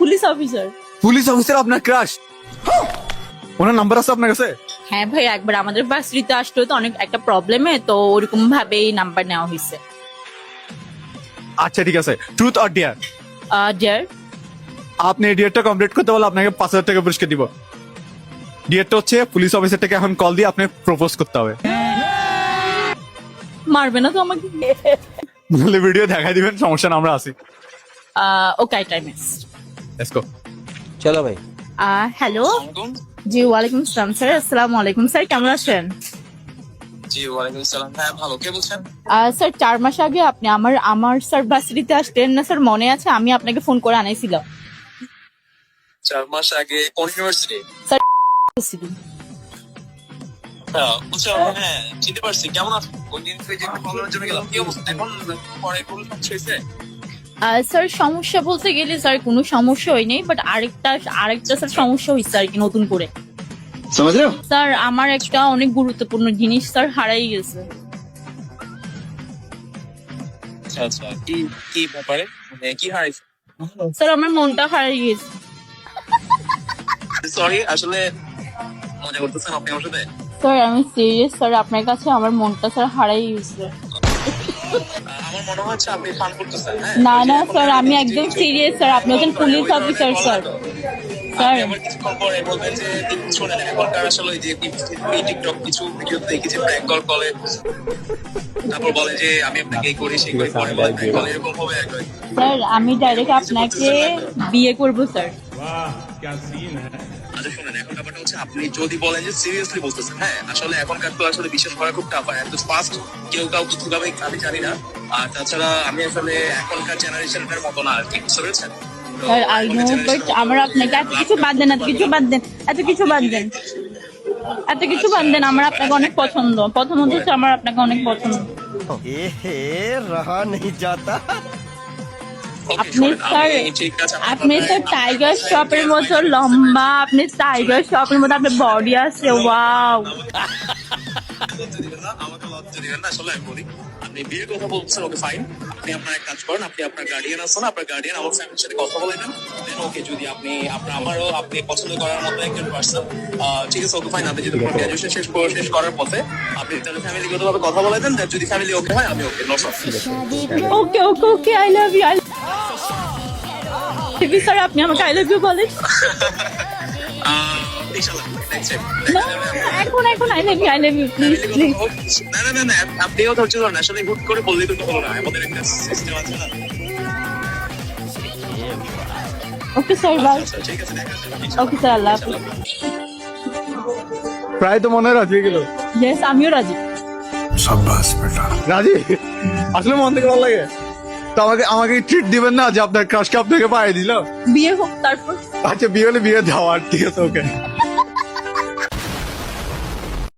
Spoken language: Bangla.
Police officer. পুলিশ অফিসার আপনার ক্রাশ? ওনার নাম্বার আছে আপনার কাছে? হ্যাঁ ভাই, একবার আমাদের ভার্সিটিতে আসলো তো অনেক একটা প্রবলেমে, তো ওরকম ভাবেই নাম্বার নেওয়া হয়েছে। আচ্ছা ঠিক আছে, ট্রুথ অর ডিয়ার? ডিয়ার। আপনি এই ডিয়ারটা কমপ্লিট করতে বলে আপনাকে 5,000 টাকা পুরস্কার দিব। ডিয়ারটা হচ্ছে পুলিশ অফিসারটাকে এখন কল দিয়ে আপনি প্রপোজ করতে হবে। মারবে না তো আমাকে? বলে ভিডিও দেখাই দিবেন, সমস্যা না, আমরা আছি। ওকে, টাইম ইজ। Let's go. চলো ভাই। হ্যালো। জি ওয়ালাইকুম আসসালাম স্যার। আসসালামু আলাইকুম স্যার, কেমন আছেন? জি ওয়ালাইকুম আসসালাম। হ্যাঁ ভালো, কে বলছেন? স্যার 4 মাস আগে আপনি আমার স্যার ভার্সিটিতে আসতেন না স্যার, মনে আছে? আমি আপনাকে ফোন করে আনাইছিলাম। 4 মাস আগে কোন ইউনিভার্সিটি? বুঝছো? হ্যাঁ চিনতে পারছি। কেমন আছো? ওই দিন থেকে যে প্রবলেমের জন্য গেলাম, কি অবস্থা এখন? পরে কোনো সমস্যা হয়েছে? স্যার সমস্যা বলতে গেলে স্যার কোনো সমস্যা হয় নাই, বাট আরেকটা স্যার সমস্যা হয়েছে আর কি নতুন করে। স্যার আমার একটা অনেক গুরুত্বপূর্ণ জিনিস স্যার হারাই গেছে। আচ্ছা আচ্ছা, কি কি ব্যাপারে? মানে কি হারাইছে? স্যার আমার মনটা হারাই গেছে। সরি, আসলে মজা করতেছেন আপনি আমার সাথে? স্যার আমি সিরিয়াস স্যার, আপনার কাছে আমার মনটা স্যার হারাই গেছে। আমার মনে হচ্ছে আপনি ফান করতেছেন। হ্যাঁ না না স্যার, আমি একদম সিরিয়াস স্যার, আপনি হচ্ছেন পুলিশ অফিসার স্যার। স্যার আপনি আমার কিছুক্ষণ পরে বলবেন যে শোনেন, এখনকার আসলে ওই যে টিকটক কিছু ভিডিও দেখেছি প্র্যাঙ্ক কল করে, তারপর বলে যে আমি আপনাকে এই করি সেই করি, পরে বলে প্র্যাঙ্ক কল, এরকম হবে একবার। স্যার আমি ডাইরেক্ট আপনাকে বিয়ে করব স্যার। আচ্ছা শোনেন, এখন ব্যাপারটা হচ্ছে আপনি যদি বলেন যে সিরিয়াসলি বলতেছেন, হ্যাঁ আসলে এখনকার তো আসলে বিশ্বাস করা খুব টাফ, এত ফাস্ট কেউ কাউকে কিভাবে আমি জানি না। আর তাছাড়া আমি আসলে এখনকার জেনারেশনের মতো না আর কি, বুঝতে পেরেছেন? তো স্যার আই নো, এখনকার বাট generation আমার আপনাকে এত কিছু বাদ দেন, এত কিছু বাদ দেন, এত কিছু বাদ দেন, এত কিছু বাদ দেন। আমার আপনাকে অনেক পছন্দ, প্রথমত হচ্ছে আমার আপনাকে অনেক পছন্দ। रहा नहीं जाता। Okay, আপনি শোনেন, স্যার, আমি ঠিক আছে, আমার আপনি কথা- স্যার টাইগার শ্রফের মতো লম্বা, আপনি টাইগার শ্রফের মতো আপনার বডি আছে, ওয়াও। লজ্জা দিবেন না, আমাকে লজ্জা দিবেন না। আসলে আমি বলি, আপনি বিয়ের কথা বলছেন, ওকে ফাইন। আপনি আপনার এক কাজ করেন, আপনি আপনার গার্ডিয়ান আছেন, আপনার গার্ডিয়ান আমার ফ্যামিলির সাথে কথা বলে নেন। দেন ওকে, যদি আপনি আমারও আপনি পছন্দ করার মতো একজন পার্সন, ঠিক আছে, ওকে ফাইন। আপনি যদি গ্রাজুয়েশন শেষ করার পথে আপনি তাহলে ফ্যামিলিগত ভাবে কথা বলে দেন। Then যদি ফ্যামিলি ওকে হয়, আমি okay, no problem. Okay okay okay, I love you, I love you sir. আপনি আমাকে আই লাভ ইউ বলেন ইনশাআল্লাহ নেক্সট টাইম না, এখন এখন I love you, I love you, please please. না না না না, আপনিও ধৈর্য ধরেন। আসলে হুট করে বললেই তো হলো না, আমাদের একটা সিস্টেম আছে না। Okay sir, bye. আচ্ছা ঠিক আছে, দেখা যাবে। ওকে স্যার, আল্লাহ হাফিজ। প্রায় তো মনে হয় রাজি হয়ে গেল। ইয়েস, আমিও রাজি। রাজি? আসলে মন থেকে ভালো লাগে তো। আমাকে ট্রিট দিবেন না যে আপনার ক্রাশকে আপনাকে পাঠিয়ে দিল? বিয়ে হোক তারপর। আচ্ছা বিয়ে হলে বিয়ে যাওয়ার, ঠিক আছে ওকে।